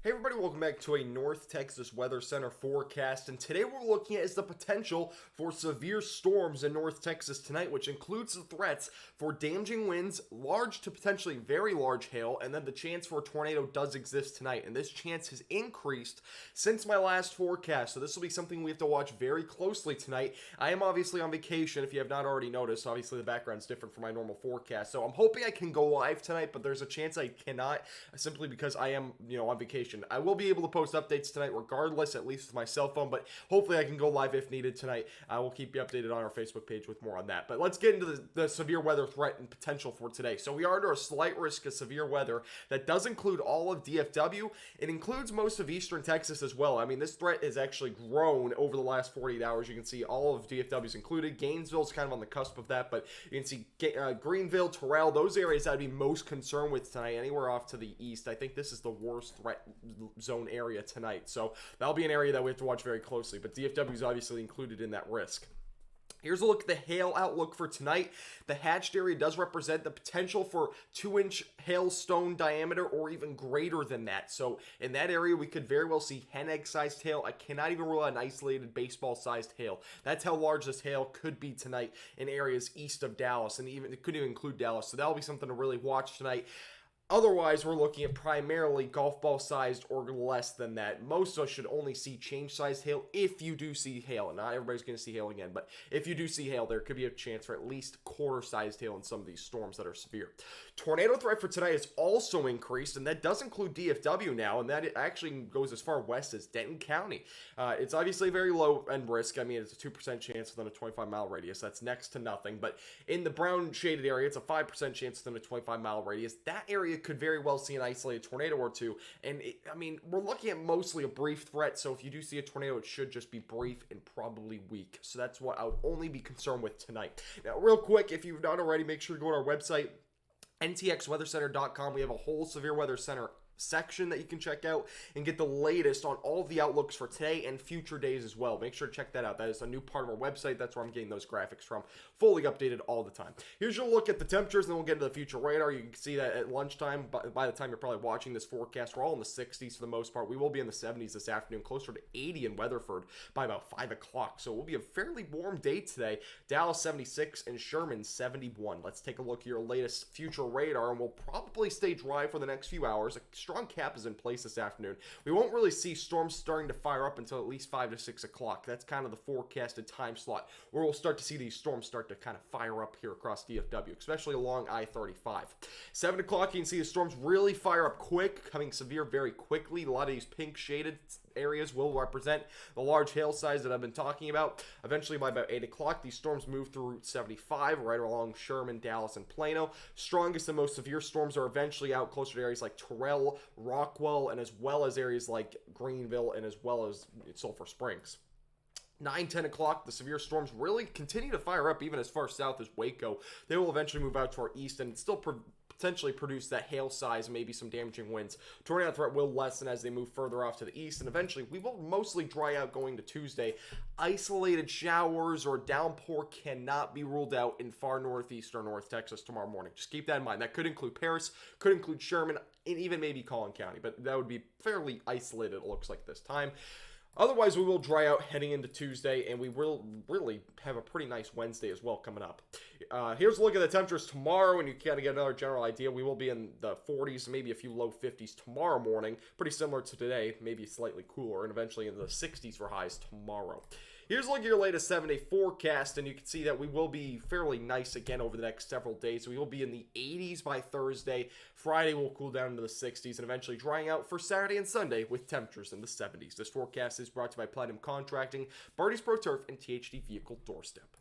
Hey everybody, welcome back to a North Texas Weather Center forecast, and today what we're looking at is the potential for severe storms in North Texas tonight, which includes the threats for damaging winds, large to potentially very large hail, and then the chance for a tornado does exist tonight, and this chance has increased since my last forecast, so this will be something we have to watch very closely tonight. I am obviously on vacation, if you have not already noticed. Obviously the background's different from my normal forecast, so I'm hoping I can go live tonight, but there's a chance I cannot, simply because I am, on vacation. I will be able to post updates tonight regardless, at least with my cell phone, but hopefully I can go live if needed tonight. I will keep you updated on our Facebook page with more on that. But let's get into the severe weather threat and potential for today. So we are under a slight risk of severe weather that does include all of DFW. It includes most of eastern Texas as well. I mean, this threat has actually grown over the last 48 hours. You can see all of DFW is included. Gainesville's kind of on the cusp of that, but you can see Greenville, Terrell, those areas I'd be most concerned with tonight. Anywhere off to the east, I think this is the worst threat zone area tonight, so that'll be an area that we have to watch very closely, but DFW is obviously included in that risk. Here's a look at the hail outlook for tonight. The hatched area does represent the potential for 2-inch hailstone diameter or even greater than that. So in that area, we could very well see hen egg sized hail. I cannot even rule out an isolated baseball sized hail. That's how large this hail could be tonight in areas east of Dallas, and even it could even include Dallas. So that'll be something to really watch tonight. Otherwise, we're looking at primarily golf ball sized or less than that. Most of us should only see change sized hail if you do see hail. And not everybody's going to see hail again, but if you do see hail, there could be a chance for at least quarter sized hail in some of these storms that are severe. Tornado threat for tonight is also increased, and that does include DFW now, and that actually goes as far west as Denton County. It's obviously very low end risk. I mean, it's a 2% chance within a 25-mile radius. That's next to nothing. But in the brown shaded area, it's a 5% chance within a 25-mile radius. That area could very well see an isolated tornado or two, and we're looking at mostly a brief threat, so if you do see a tornado, it should just be brief and probably weak. So that's what I would only be concerned with tonight. Now, real quick, if you've not already, make sure to go to our website, ntxweathercenter.com. We have a whole severe weather center section that you can check out and get the latest on all of the outlooks for today and future days as well. Make sure to check that out. That is a new part of our website. That's where I'm getting those graphics from. Fully updated all the time. Here's your look at the temperatures, and then we'll get into the future radar. You can see that at lunchtime, by the time you're probably watching this forecast, we're all in the 60s for the most part. We will be in the 70s this afternoon, closer to 80 in Weatherford by about 5 o'clock. So it will be a fairly warm day today. Dallas 76 and Sherman 71. Let's take a look at your latest future radar, and we'll probably stay dry for the next few hours. A strong cap is in place this afternoon. We won't really see storms starting to fire up until at least 5 to 6 o'clock. That's kind of the forecasted time slot where we'll start to see these storms start to kind of fire up here across DFW, especially along I-35. 7 o'clock, you can see the storms really fire up quick, coming severe very quickly. A lot of these pink shaded areas will represent the large hail size that I've been talking about. Eventually, by about 8 o'clock, these storms move through Route 75, right along Sherman, Dallas, and Plano. Strongest and most severe storms are eventually out closer to areas like Terrell, Rockwell, and as well as areas like Greenville and as well as Sulphur Springs. 9, 10 o'clock, the severe storms really continue to fire up even as far south as Waco. They will eventually move out to our east and still potentially produce that hail size, maybe some damaging winds. Tornado threat will lessen as they move further off to the east, and eventually we will mostly dry out going to Tuesday. Isolated showers or downpour cannot be ruled out in far northeast or North Texas tomorrow morning. Just keep that in mind. That could include Paris, could include Sherman, and even maybe Collin County, but that would be fairly isolated, it looks like this time. Otherwise, we will dry out heading into Tuesday, and we will really have a pretty nice Wednesday as well coming up. Here's a look at the temperatures tomorrow, and you kind of get another general idea. We will be in the 40s, maybe a few low 50s tomorrow morning. Pretty similar to today, maybe slightly cooler, and eventually in the 60s for highs tomorrow. Here's a look at your latest 7-day forecast, and you can see that we will be fairly nice again over the next several days. We will be in the 80s by Thursday. Friday will cool down into the 60s, and eventually drying out for Saturday and Sunday with temperatures in the 70s. This forecast is brought to you by Platinum Contracting, Barty's Pro Turf, and THD Vehicle Doorstep.